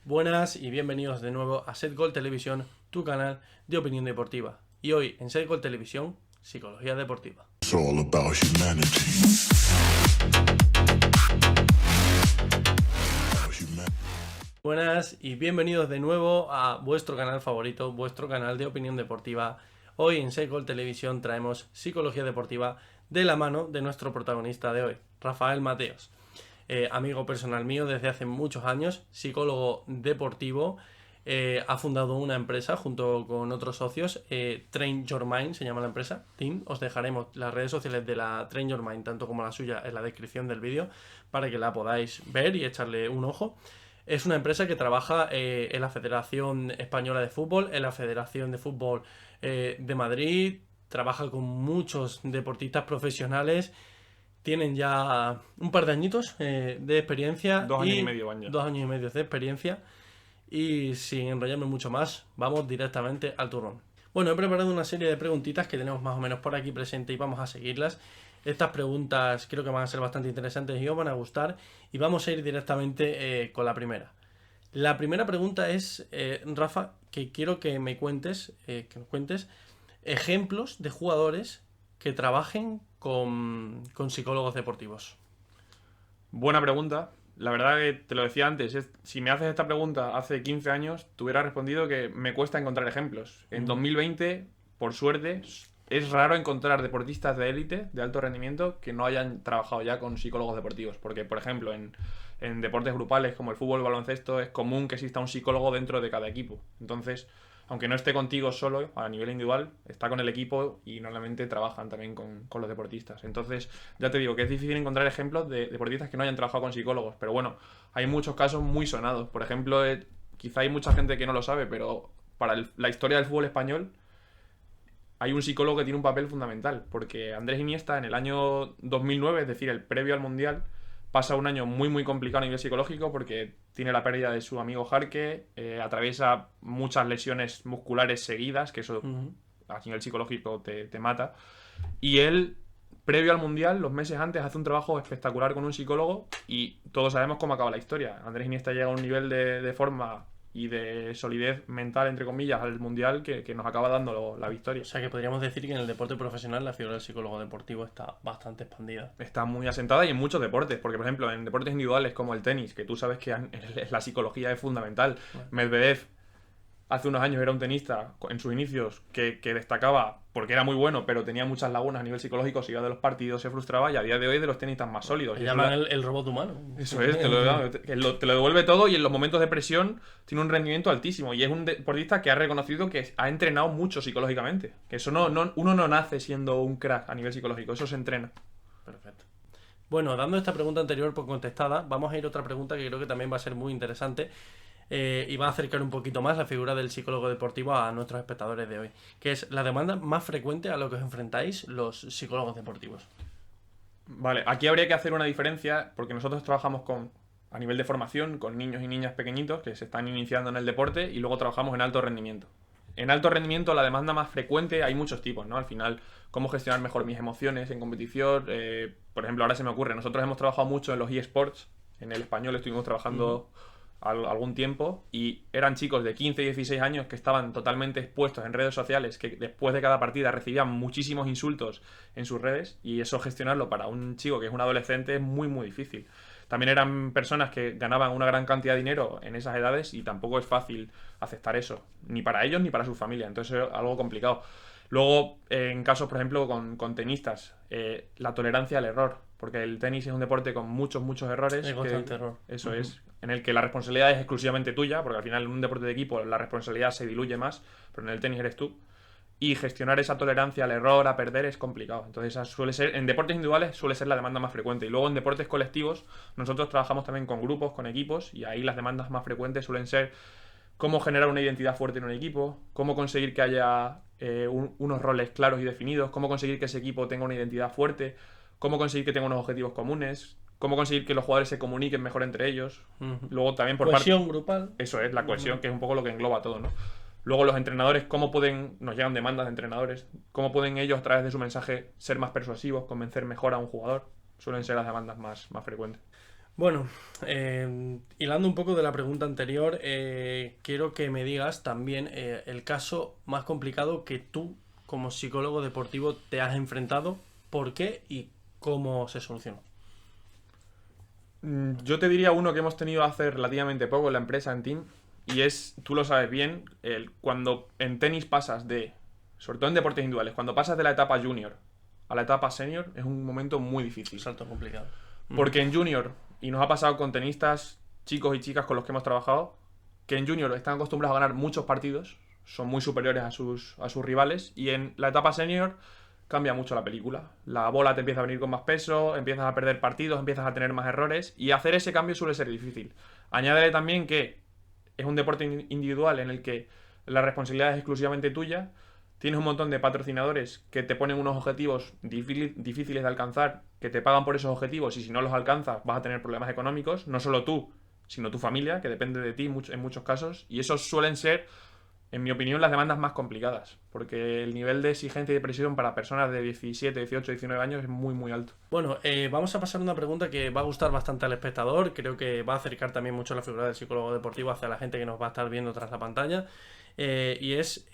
Buenas y bienvenidos de nuevo a Set Goal Televisión, tu canal de opinión deportiva. Y hoy en Set Goal Televisión, psicología deportiva. It's all about humanity. Buenas y bienvenidos de nuevo a vuestro canal favorito, vuestro canal de opinión deportiva. Hoy en Set Goal Televisión traemos psicología deportiva de la mano de nuestro protagonista de hoy, Rafael Mateos. Amigo personal mío desde hace muchos años, psicólogo deportivo, ha fundado una empresa junto con otros socios, Train Your Mind se llama la empresa. Os dejaremos las redes sociales de la Train Your Mind, tanto como la suya, en la descripción del vídeo para que la podáis ver y echarle un ojo. Es una empresa que trabaja en la Federación Española de Fútbol, en la Federación de Fútbol de Madrid, trabaja con muchos deportistas profesionales. Tienen ya un par de añitos de experiencia. 2 años y medio, años. 2 años y medio de experiencia. Y sin enrollarme mucho más, vamos directamente al turrón. Bueno, he preparado una serie de preguntitas que tenemos más o menos por aquí presente y vamos a seguirlas. Estas preguntas creo que van a ser bastante interesantes y os van a gustar. Y vamos a ir directamente con la primera. La primera pregunta es, Rafa, que quiero que me cuentes, nos cuentes ejemplos de jugadores que trabajen con psicólogos deportivos. Buena pregunta. La verdad que te lo decía antes, si me haces esta pregunta hace 15 años, te hubiera respondido que me cuesta encontrar ejemplos. En 2020, por suerte, es raro encontrar deportistas de élite, de alto rendimiento, que no hayan trabajado ya con psicólogos deportivos. Porque, por ejemplo, en deportes grupales como el fútbol o el baloncesto, es común que exista un psicólogo dentro de cada equipo. Entonces, aunque no esté contigo solo, a nivel individual, está con el equipo y normalmente trabajan también con los deportistas. Entonces, ya te digo que es difícil encontrar ejemplos de deportistas que no hayan trabajado con psicólogos. Pero bueno, hay muchos casos muy sonados. Por ejemplo, quizá hay mucha gente que no lo sabe, pero para la historia del fútbol español hay un psicólogo que tiene un papel fundamental. Porque Andrés Iniesta, en el año 2009, es decir, el previo al Mundial, pasa un año muy muy complicado a nivel psicológico porque tiene la pérdida de su amigo Jarque, atraviesa muchas lesiones musculares seguidas, que eso a nivel psicológico te mata. Y él, previo al Mundial, los meses antes, hace un trabajo espectacular con un psicólogo y todos sabemos cómo acaba la historia. Andrés Iniesta llega a un nivel de forma y de solidez mental, entre comillas, al Mundial que nos acaba dando la victoria. O sea que podríamos decir que en el deporte profesional la figura del psicólogo deportivo está bastante expandida. Está muy asentada y en muchos deportes, porque por ejemplo en deportes individuales como el tenis, que tú sabes que la psicología es fundamental. Bueno. Medvedev hace unos años era un tenista en sus inicios que destacaba porque era muy bueno, pero tenía muchas lagunas a nivel psicológico, se iba de los partidos, se frustraba y a día de hoy es de los tenistas más sólidos. Le llaman el robot humano. Eso es, te lo devuelve todo y en los momentos de presión tiene un rendimiento altísimo. Y es un deportista que ha reconocido que ha entrenado mucho psicológicamente. Que eso uno no nace siendo un crack a nivel psicológico, eso se entrena. Perfecto. Bueno, dando esta pregunta anterior por contestada, vamos a ir a otra pregunta que creo que también va a ser muy interesante y va a acercar un poquito más la figura del psicólogo deportivo a nuestros espectadores de hoy, que es la demanda más frecuente a lo que os enfrentáis los psicólogos deportivos. Vale, aquí habría que hacer una diferencia porque nosotros trabajamos a nivel de formación con niños y niñas pequeñitos que se están iniciando en el deporte y luego trabajamos en alto rendimiento. En alto rendimiento la demanda más frecuente hay muchos tipos, ¿no? Al final, cómo gestionar mejor mis emociones en competición. Por ejemplo, ahora se me ocurre, nosotros hemos trabajado mucho en los eSports, en el español estuvimos trabajando algún tiempo y eran chicos de 15 y 16 años que estaban totalmente expuestos en redes sociales, que después de cada partida recibían muchísimos insultos en sus redes y eso gestionarlo para un chico que es un adolescente es muy muy difícil. También eran personas que ganaban una gran cantidad de dinero en esas edades y tampoco es fácil aceptar eso, ni para ellos ni para su familia, entonces es algo complicado. Luego, en casos, por ejemplo, con tenistas, la tolerancia al error, porque el tenis es un deporte con muchos errores. Hay constante error. Eso es, en el que la responsabilidad es exclusivamente tuya, porque al final en un deporte de equipo la responsabilidad se diluye más, pero en el tenis eres tú. Y gestionar esa tolerancia al error, a perder, es complicado. Entonces, esa suele ser, en deportes individuales suele ser la demanda más frecuente. Y luego en deportes colectivos, nosotros trabajamos también con grupos, con equipos, y ahí las demandas más frecuentes suelen ser cómo generar una identidad fuerte en un equipo, cómo conseguir que haya unos roles claros y definidos, cómo conseguir que ese equipo tenga una identidad fuerte, cómo conseguir que tenga unos objetivos comunes, cómo conseguir que los jugadores se comuniquen mejor entre ellos. Luego también por cohesión grupal. Eso es, la cohesión, que es un poco lo que engloba todo, ¿no? Luego los entrenadores, nos llegan demandas de entrenadores, cómo pueden ellos a través de su mensaje ser más persuasivos, convencer mejor a un jugador. Suelen ser las demandas más frecuentes. Bueno, hilando un poco de la pregunta anterior, quiero que me digas también el caso más complicado que tú, como psicólogo deportivo, te has enfrentado, por qué y cómo se solucionó. Yo te diría uno que hemos tenido hace relativamente poco en la empresa, en Team, y es, tú lo sabes bien, cuando en tenis pasas sobre todo en deportes individuales, cuando pasas de la etapa junior a la etapa senior, es un momento muy difícil. Salto complicado. Porque en junior, y nos ha pasado con tenistas, chicos y chicas con los que hemos trabajado, que en junior están acostumbrados a ganar muchos partidos, son muy superiores a sus rivales, y en la etapa senior cambia mucho la película. La bola te empieza a venir con más peso, empiezas a perder partidos, empiezas a tener más errores, y hacer ese cambio suele ser difícil. Añádele también que es un deporte individual en el que la responsabilidad es exclusivamente tuya. Tienes un montón de patrocinadores que te ponen unos objetivos difíciles de alcanzar, que te pagan por esos objetivos y si no los alcanzas vas a tener problemas económicos, no solo tú, sino tu familia, que depende de ti en muchos casos. Y esos suelen ser, en mi opinión, las demandas más complicadas, porque el nivel de exigencia y de presión para personas de 17, 18, 19 años es muy, muy alto. Bueno, vamos a pasar a una pregunta que va a gustar bastante al espectador. Creo que va a acercar también mucho la figura del psicólogo deportivo hacia la gente que nos va a estar viendo tras la pantalla. Y es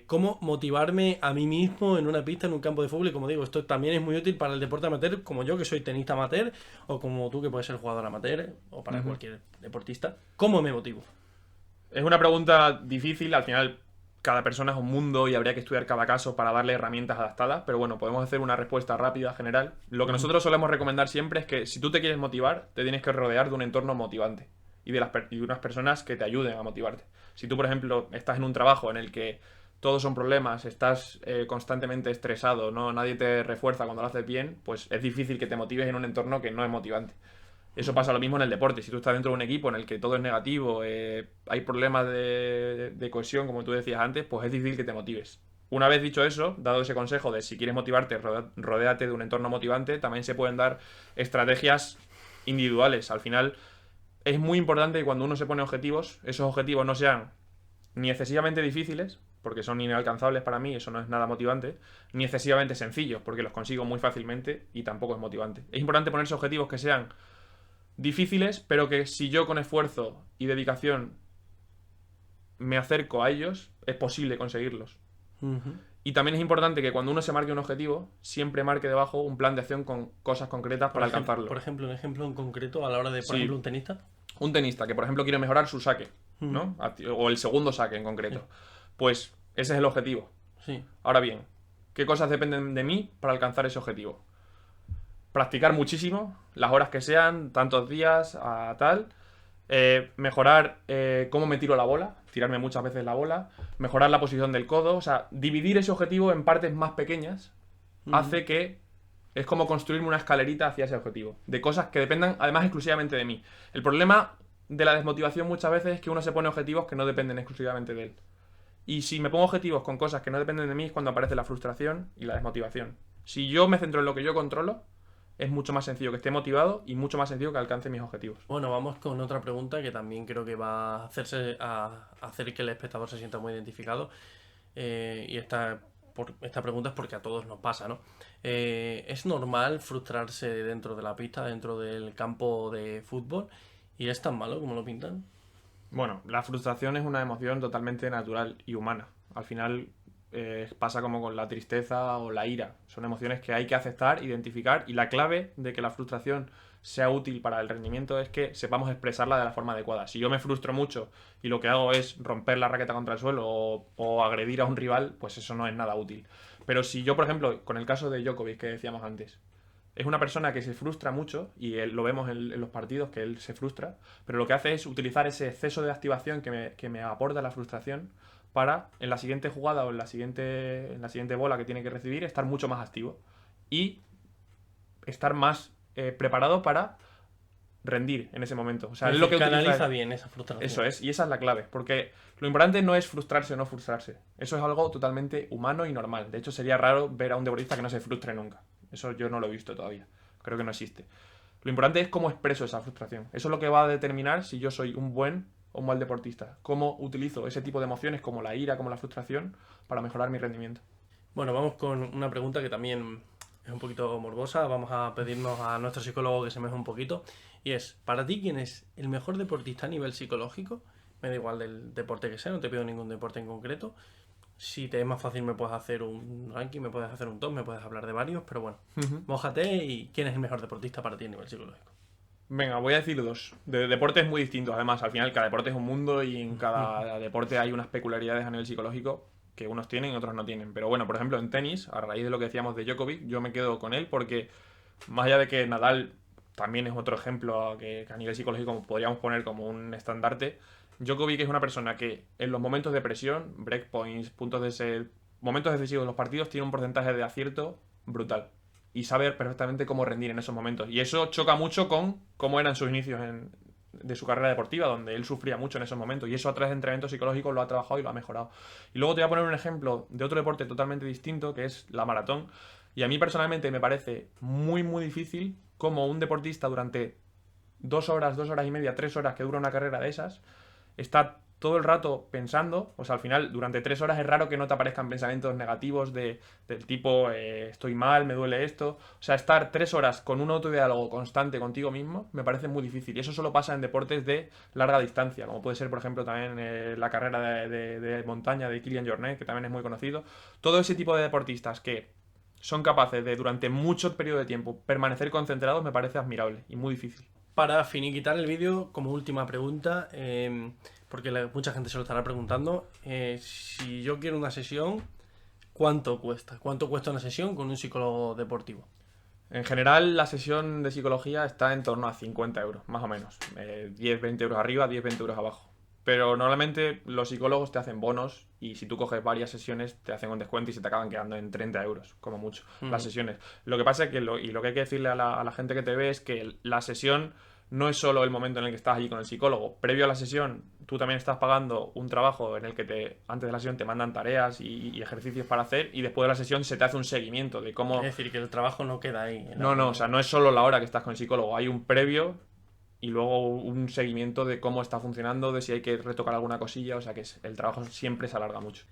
cómo motivarme a mí mismo en una pista, en un campo de fútbol. Y como digo, esto también es muy útil para el deporte amateur, como yo que soy tenista amateur, o como tú que puedes ser jugador amateur, o para cualquier deportista. ¿Cómo me motivo? Es una pregunta difícil, al final cada persona es un mundo y habría que estudiar cada caso para darle herramientas adaptadas, pero bueno, podemos hacer una respuesta rápida, general. Lo que nosotros solemos recomendar siempre es que si tú te quieres motivar, te tienes que rodear de un entorno motivante y de unas personas que te ayuden a motivarte. Si tú, por ejemplo, estás en un trabajo en el que todos son problemas, estás constantemente estresado, no, nadie te refuerza cuando lo haces bien, pues es difícil que te motives en un entorno que no es motivante. Eso pasa lo mismo en el deporte. Si tú estás dentro de un equipo en el que todo es negativo, hay problemas de cohesión, como tú decías antes, pues es difícil que te motives. Una vez dicho eso, dado ese consejo de si quieres motivarte, rodéate de un entorno motivante, también se pueden dar estrategias individuales. Al final, es muy importante que cuando uno se pone objetivos, esos objetivos no sean ni excesivamente difíciles, porque son inalcanzables para mí, eso no es nada motivante, ni excesivamente sencillos, porque los consigo muy fácilmente y tampoco es motivante. Es importante ponerse objetivos que sean difíciles, pero que si yo con esfuerzo y dedicación me acerco a ellos, es posible conseguirlos. Ujú. Y también es importante que cuando uno se marque un objetivo, siempre marque debajo un plan de acción con cosas concretas para alcanzarlo. Por ejemplo, un ejemplo en concreto a la hora de, por Sí. ejemplo, un tenista. Un tenista que, por ejemplo, quiere mejorar su saque, ¿no? O el segundo saque en concreto. Pues ese es el objetivo. Sí. Ahora bien, ¿qué cosas dependen de mí para alcanzar ese objetivo? Practicar muchísimo, las horas que sean, tantos días, a tal. Mejorar cómo me tiro la bola, tirarme muchas veces la bola. Mejorar la posición del codo. O sea, dividir ese objetivo en partes más pequeñas hace que es como construirme una escalerita hacia ese objetivo. De cosas que dependan, además, exclusivamente de mí. El problema de la desmotivación muchas veces es que uno se pone objetivos que no dependen exclusivamente de él. Y si me pongo objetivos con cosas que no dependen de mí es cuando aparece la frustración y la desmotivación. Si yo me centro en lo que yo controlo, es mucho más sencillo que esté motivado y mucho más sencillo que alcance mis objetivos. Bueno, vamos con otra pregunta que también creo que va a hacer que el espectador se sienta muy identificado. Y esta pregunta es porque a todos nos pasa, ¿no? ¿Es normal frustrarse dentro de la pista, dentro del campo de fútbol? ¿Y es tan malo como lo pintan? Bueno, la frustración es una emoción totalmente natural y humana. Al final pasa como con la tristeza o la ira. Son emociones que hay que aceptar, identificar y la clave de que la frustración sea útil para el rendimiento es que sepamos expresarla de la forma adecuada. Si yo me frustro mucho y lo que hago es romper la raqueta contra el suelo o agredir a un rival, pues eso no es nada útil. Pero si yo, por ejemplo, con el caso de Djokovic que decíamos antes, es una persona que se frustra mucho y lo vemos en los partidos que él se frustra, pero lo que hace es utilizar ese exceso de activación que me aporta la frustración para en la siguiente jugada o en la siguiente bola que tiene que recibir estar mucho más activo y estar más preparado para rendir en ese momento. O sea, Es es lo decir, que canaliza utiliza. bien esa frustración. Eso es, y esa es la clave, porque lo importante no es frustrarse o no frustrarse. Eso es algo totalmente humano y normal. De hecho, sería raro ver a un deportista que no se frustre nunca. Eso yo no lo he visto todavía. Creo que no existe. Lo importante es cómo expreso esa frustración. Eso es lo que va a determinar si yo soy un buen o un mal deportista. Cómo utilizo ese tipo de emociones como la ira, como la frustración, para mejorar mi rendimiento. Bueno, vamos con una pregunta que también es un poquito morbosa. Vamos a pedirnos a nuestro psicólogo que se meje un poquito. Y es, para ti, ¿quién es el mejor deportista a nivel psicológico? Me da igual del deporte que sea, no te pido ningún deporte en concreto. Si te es más fácil me puedes hacer un ranking, me puedes hacer un top, me puedes hablar de varios, pero bueno, mójate y ¿quién es el mejor deportista para ti a nivel psicológico? Venga, voy a decir dos. De deportes muy distintos, además. Al final, cada deporte es un mundo y en cada deporte hay unas peculiaridades a nivel psicológico que unos tienen y otros no tienen. Pero bueno, por ejemplo, en tenis, a raíz de lo que decíamos de Djokovic, yo me quedo con él porque, más allá de que Nadal también es otro ejemplo que a nivel psicológico podríamos poner como un estandarte, Djokovic es una persona que en los momentos de presión, breakpoints, puntos de set, momentos decisivos de los partidos, tiene un porcentaje de acierto brutal y sabe perfectamente cómo rendir en esos momentos. Y eso choca mucho con cómo eran sus inicios de su carrera deportiva, donde él sufría mucho en esos momentos. Y eso a través de entrenamientos psicológicos lo ha trabajado y lo ha mejorado. Y luego te voy a poner un ejemplo de otro deporte totalmente distinto, que es la maratón. Y a mí personalmente me parece muy, muy difícil cómo un deportista durante 2 horas, 2 horas y media, 3 horas que dura una carrera de esas, está todo el rato pensando, o sea, al final, durante 3 horas es raro que no te aparezcan pensamientos negativos del tipo, estoy mal, me duele esto. O sea, estar 3 horas con un autodiálogo constante contigo mismo me parece muy difícil. Y eso solo pasa en deportes de larga distancia, como puede ser, por ejemplo, también la carrera de montaña de Kilian Jornet, que también es muy conocido. Todo ese tipo de deportistas que son capaces de, durante mucho periodo de tiempo, permanecer concentrados, me parece admirable y muy difícil. Para finiquitar el vídeo, como última pregunta, porque mucha gente se lo estará preguntando, si yo quiero una sesión, ¿cuánto cuesta? ¿Cuánto cuesta una sesión con un psicólogo deportivo? En general, la sesión de psicología está en torno a 50 euros, más o menos. 10, 20 euros arriba, 10, 20 euros abajo. Pero normalmente los psicólogos te hacen bonos y si tú coges varias sesiones te hacen un descuento y se te acaban quedando en 30 euros, como mucho, las sesiones. Lo que pasa es que, lo que hay que decirle a la gente que te ve es que la sesión no es solo el momento en el que estás allí con el psicólogo. Previo a la sesión, tú también estás pagando un trabajo en el que antes de la sesión te mandan tareas y ejercicios para hacer y después de la sesión se te hace un seguimiento de cómo... Es decir, que el trabajo no queda ahí. No, o sea, no es solo la hora que estás con el psicólogo, hay un previo y luego un seguimiento de cómo está funcionando, de si hay que retocar alguna cosilla, o sea que el trabajo siempre se alarga mucho.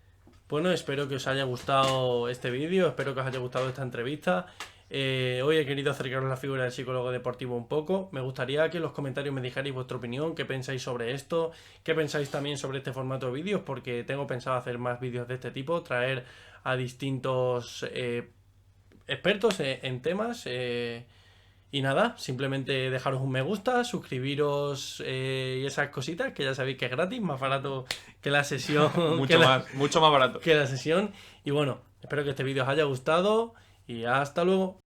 Bueno, espero que os haya gustado este vídeo, espero que os haya gustado esta entrevista. Hoy he querido acercaros la figura del psicólogo deportivo un poco. Me gustaría que en los comentarios me dijerais vuestra opinión, qué pensáis sobre esto, qué pensáis también sobre este formato de vídeos, porque tengo pensado hacer más vídeos de este tipo, traer a distintos expertos en temas. Y nada, simplemente dejaros un me gusta, suscribiros y esas cositas, que ya sabéis que es gratis, más barato que la sesión. Mucho más barato. Que la sesión. Y bueno, espero que este vídeo os haya gustado y hasta luego.